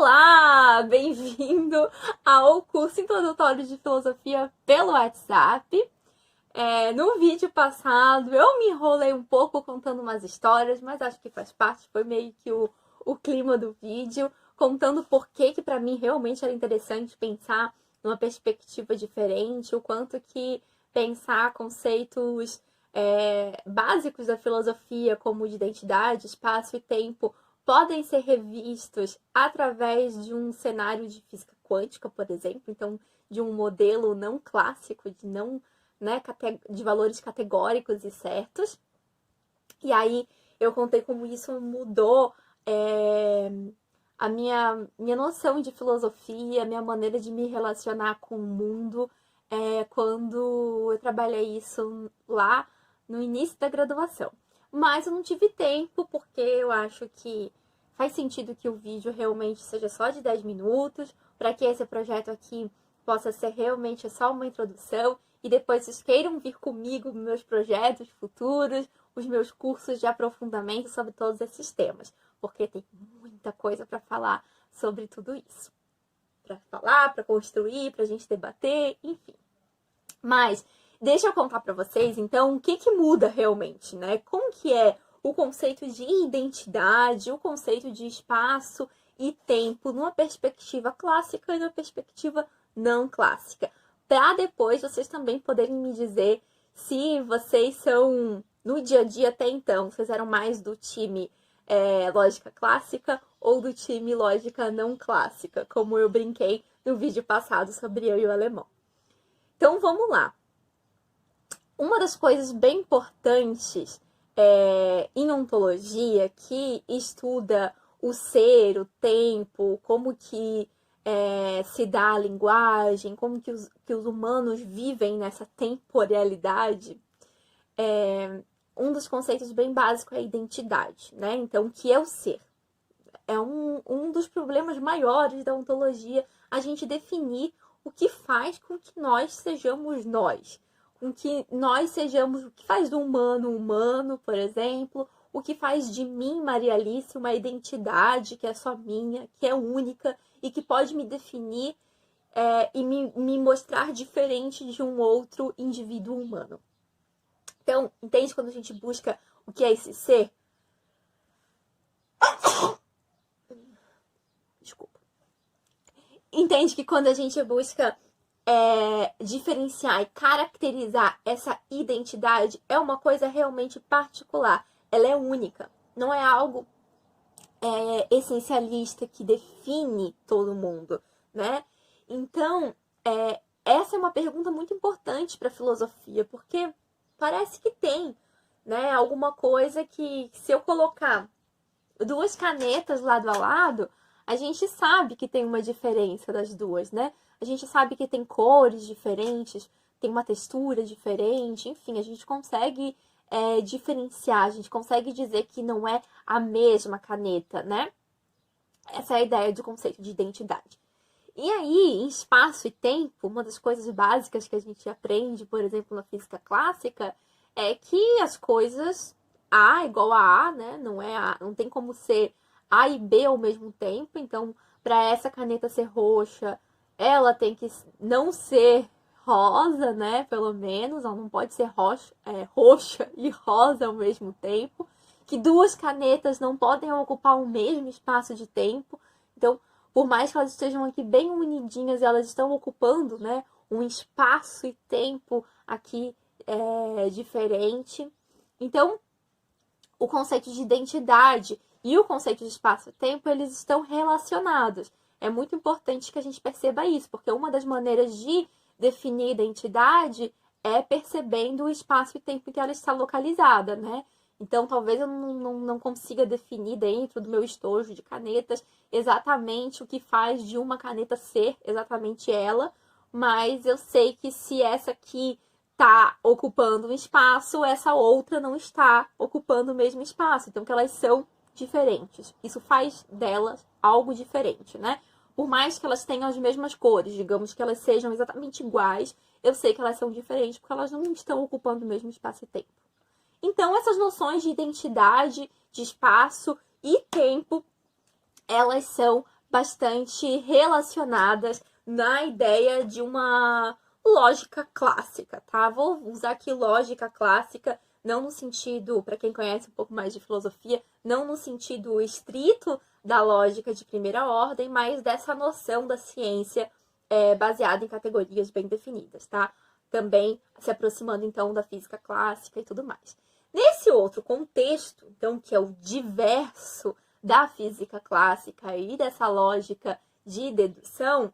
Olá! Bem-vindo ao curso introdutório de filosofia pelo WhatsApp. No vídeo passado eu me enrolei um pouco contando umas histórias, mas acho que faz parte, foi meio que o clima do vídeo, contando por que para mim realmente era interessante pensar numa perspectiva diferente, o quanto que pensar conceitos básicos da filosofia, como de identidade, espaço e tempo, podem ser revistos através de um cenário de física quântica, por exemplo, então de um modelo não clássico, de valores categóricos e certos. E aí eu contei como isso mudou a minha noção de filosofia, a minha maneira de me relacionar com o mundo, quando eu trabalhei isso lá no início da graduação. Mas eu não tive tempo, porque eu acho que faz sentido que o vídeo realmente seja só de 10 minutos, para que esse projeto aqui possa ser realmente só uma introdução, e depois vocês queiram vir comigo nos meus projetos futuros, os meus cursos de aprofundamento sobre todos esses temas, porque tem muita coisa para falar sobre tudo isso. Para falar, para construir, para a gente debater, enfim. Mas deixa eu contar para vocês, então, o que muda realmente, né? Como que é o conceito de identidade, o conceito de espaço e tempo numa perspectiva clássica e numa perspectiva não clássica. Para depois vocês também poderem me dizer se vocês são, no dia a dia até então, vocês eram mais do time lógica clássica ou do time lógica não clássica, como eu brinquei no vídeo passado sobre eu e o alemão. Então, vamos lá. Uma das coisas bem importantes em ontologia, que estuda o ser, o tempo, como que se dá a linguagem, como que os humanos vivem nessa temporalidade, um dos conceitos bem básicos é a identidade, né? Então, o que é o ser? É um dos problemas maiores da ontologia, a gente definir o que faz com que nós sejamos nós. Com que nós sejamos, o que faz do humano humano, por exemplo, o que faz de mim, Maria Alice, uma identidade que é só minha, que é única e que pode me definir e me mostrar diferente de um outro indivíduo humano. Então, entende quando a gente busca o que é esse ser? Desculpa. Entende que quando a gente busca diferenciar e caracterizar essa identidade, é uma coisa realmente particular. Ela é única. Não é algo essencialista que define todo mundo, né? Então, essa é uma pergunta muito importante para a filosofia, porque parece que tem, né, alguma coisa que, se eu colocar duas canetas lado a lado, a gente sabe que tem uma diferença das duas, né? A gente sabe que tem cores diferentes, tem uma textura diferente, enfim, a gente consegue diferenciar, a gente consegue dizer que não é a mesma caneta, né? Essa é a ideia do conceito de identidade. E aí, em espaço e tempo, uma das coisas básicas que a gente aprende, por exemplo, na física clássica, é que as coisas A igual a A, né? Não tem como ser A e B ao mesmo tempo. Então, para essa caneta ser roxa, ela tem que não ser rosa, né? Pelo menos, ela não pode ser roxa e rosa ao mesmo tempo. Que duas canetas não podem ocupar o mesmo espaço de tempo. Então, por mais que elas estejam aqui bem unidinhas, elas estão ocupando, né, um espaço e tempo aqui diferente. Então, o conceito de identidade e o conceito de espaço e tempo, eles estão relacionados. É muito importante que a gente perceba isso, porque uma das maneiras de definir identidade é percebendo o espaço e tempo em que ela está localizada, né? Então, talvez eu não consiga definir dentro do meu estojo de canetas exatamente o que faz de uma caneta ser exatamente ela, mas eu sei que se essa aqui está ocupando um espaço, essa outra não está ocupando o mesmo espaço. Então, que elas são diferentes. Isso faz delas algo diferente, né? Por mais que elas tenham as mesmas cores, digamos que elas sejam exatamente iguais, eu sei que elas são diferentes porque elas não estão ocupando o mesmo espaço e tempo. Então, essas noções de identidade, de espaço e tempo, elas são bastante relacionadas na ideia de uma lógica clássica, tá? Vou usar aqui lógica clássica, não no sentido, para quem conhece um pouco mais de filosofia, não no sentido estrito da lógica de primeira ordem, mas dessa noção da ciência baseada em categorias bem definidas, tá? Também se aproximando, então, da física clássica e tudo mais. Nesse outro contexto, então, que é o diverso da física clássica e dessa lógica de dedução,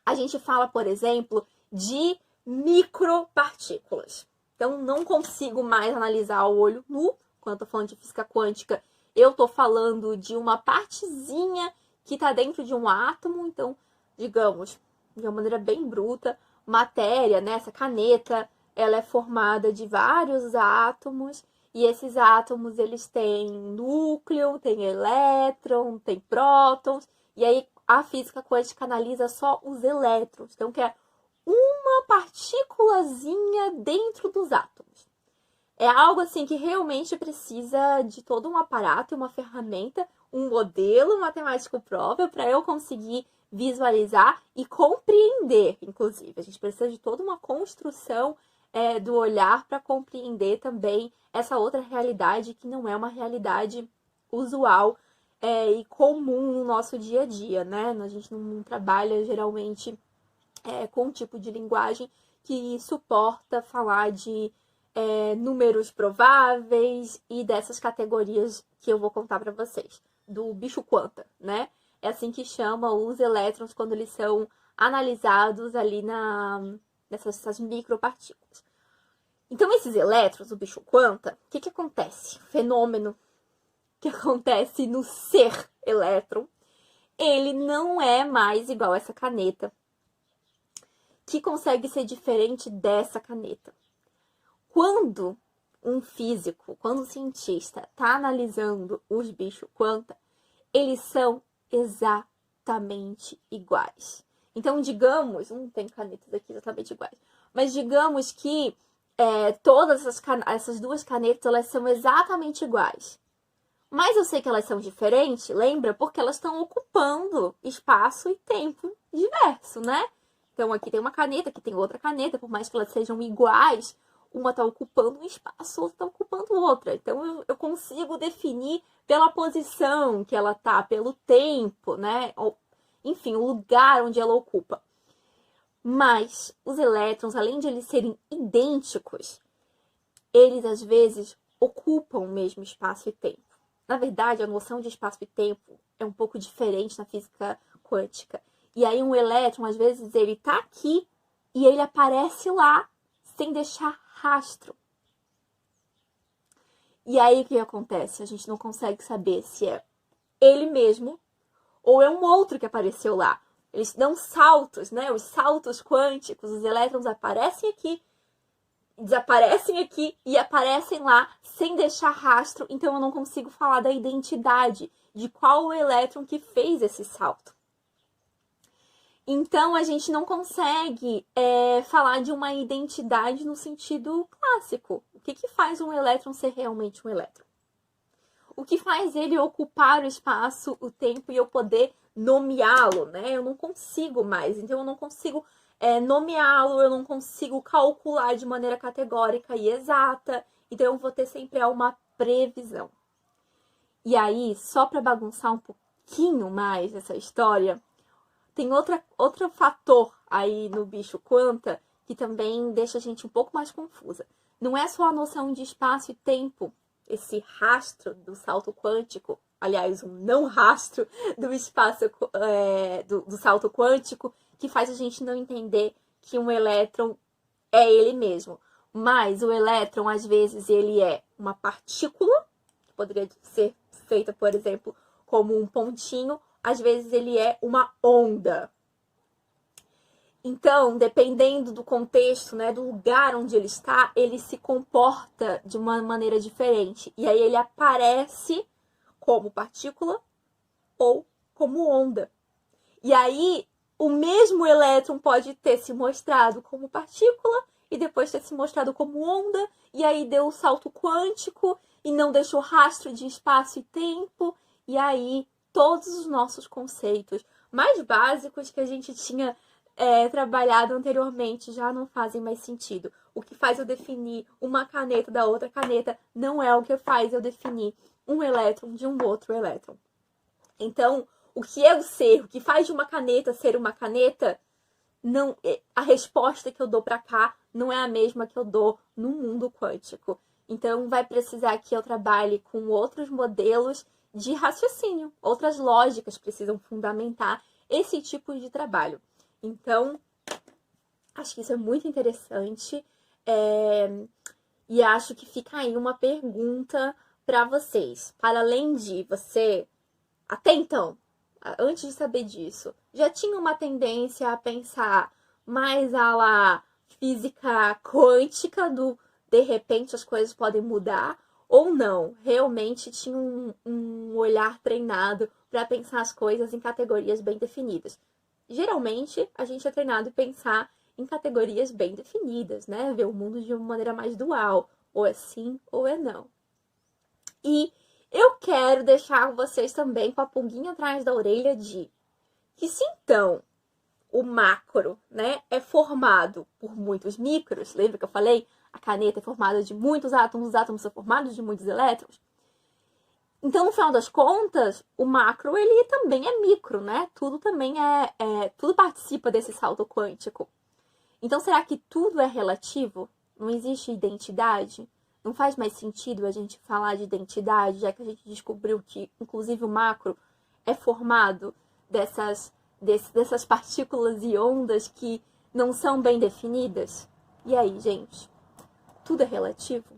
a gente fala, por exemplo, de micropartículas. Então, não consigo mais analisar o olho nu. Quando eu tô falando de física quântica, eu tô falando de uma partezinha que está dentro de um átomo. Então, digamos, de uma maneira bem bruta, matéria, né? Essa caneta, ela é formada de vários átomos. E esses átomos, eles têm núcleo, têm elétron, têm prótons. E aí, a física quântica analisa só os elétrons. Então, que é uma partículazinha dentro dos átomos. É algo assim que realmente precisa de todo um aparato, uma ferramenta, um modelo matemático próprio para eu conseguir visualizar e compreender, inclusive. A gente precisa de toda uma construção do olhar para compreender também essa outra realidade que não é uma realidade usual e comum no nosso dia a dia, né? A gente não trabalha geralmente com um tipo de linguagem que suporta falar de números prováveis e dessas categorias que eu vou contar para vocês, do bicho quanta, né? É assim que chama os elétrons quando eles são analisados ali nessas micropartículas. Então, esses elétrons, o bicho quanta, o que acontece? Fenômeno que acontece no ser elétron, ele não é mais igual a essa caneta, que consegue ser diferente dessa caneta. Quando um físico, quando um cientista está analisando os bichos quanta, eles são exatamente iguais. Então, digamos, não tem canetas aqui exatamente iguais, mas digamos que todas essas duas canetas, elas são exatamente iguais. Mas eu sei que elas são diferentes, lembra? Porque elas estão ocupando espaço e tempo diverso, né? Então, aqui tem uma caneta, aqui tem outra caneta, por mais que elas sejam iguais, uma está ocupando um espaço, outra está ocupando outra. Então, eu consigo definir pela posição que ela está, pelo tempo, né? Ou, enfim, o lugar onde ela ocupa. Mas os elétrons, além de eles serem idênticos, eles, às vezes, ocupam o mesmo espaço e tempo. Na verdade, a noção de espaço e tempo é um pouco diferente na física quântica. E aí um elétron, às vezes, ele está aqui e ele aparece lá sem deixar rastro. E aí o que acontece? A gente não consegue saber se é ele mesmo ou é um outro que apareceu lá. Eles dão saltos, né? Os saltos quânticos, os elétrons aparecem aqui, desaparecem aqui e aparecem lá sem deixar rastro. Então eu não consigo falar da identidade de qual o elétron que fez esse salto. Então, a gente não consegue falar de uma identidade no sentido clássico. O que faz um elétron ser realmente um elétron? O que faz ele ocupar o espaço, o tempo e eu poder nomeá-lo, né? Eu não consigo mais. Então, eu não consigo nomeá-lo, eu não consigo calcular de maneira categórica e exata. Então, eu vou ter sempre uma previsão. E aí, só para bagunçar um pouquinho mais essa história, tem outro fator aí no bicho quanta que também deixa a gente um pouco mais confusa. Não é só a noção de espaço e tempo, esse rastro do salto quântico, aliás, um não rastro do espaço do salto quântico, que faz a gente não entender que um elétron é ele mesmo. Mas o elétron, às vezes, ele é uma partícula, que poderia ser feita, por exemplo, como um pontinho. Às vezes ele é uma onda. Então, dependendo do contexto, né, do lugar onde ele está, ele se comporta de uma maneira diferente. E aí ele aparece como partícula ou como onda. E aí o mesmo elétron pode ter se mostrado como partícula e depois ter se mostrado como onda. E aí deu o salto quântico e não deixou rastro de espaço e tempo. E aí todos os nossos conceitos mais básicos que a gente tinha trabalhado anteriormente já não fazem mais sentido. O que faz eu definir uma caneta da outra caneta não é o que faz eu definir um elétron de um outro elétron. Então, o que é o ser, o que faz de uma caneta ser uma caneta, não, a resposta que eu dou para cá não é a mesma que eu dou no mundo quântico. Então, vai precisar que eu trabalhe com outros modelos de raciocínio, outras lógicas precisam fundamentar esse tipo de trabalho. Então, acho que isso é muito interessante e acho que fica aí uma pergunta para vocês. Para além de você, até então, antes de saber disso, já tinha uma tendência a pensar mais a la física quântica do de repente as coisas podem mudar ou não? Realmente tinha um olhar treinado para pensar as coisas em categorias bem definidas. Geralmente, a gente é treinado a pensar em categorias bem definidas, né? Ver o mundo de uma maneira mais dual. Ou é sim ou é não. E eu quero deixar vocês também com a pulguinha atrás da orelha de que se então o macro, né, é formado por muitos micros, lembra que eu falei? A caneta é formada de muitos átomos, os átomos são formados de muitos elétrons. Então, no final das contas, o macro, ele também é micro, né? Tudo também tudo participa desse salto quântico. Então, será que tudo é relativo? Não existe identidade? Não faz mais sentido a gente falar de identidade, já que a gente descobriu que, inclusive, o macro é formado dessas partículas e ondas que não são bem definidas? E aí, gente? Tudo é relativo?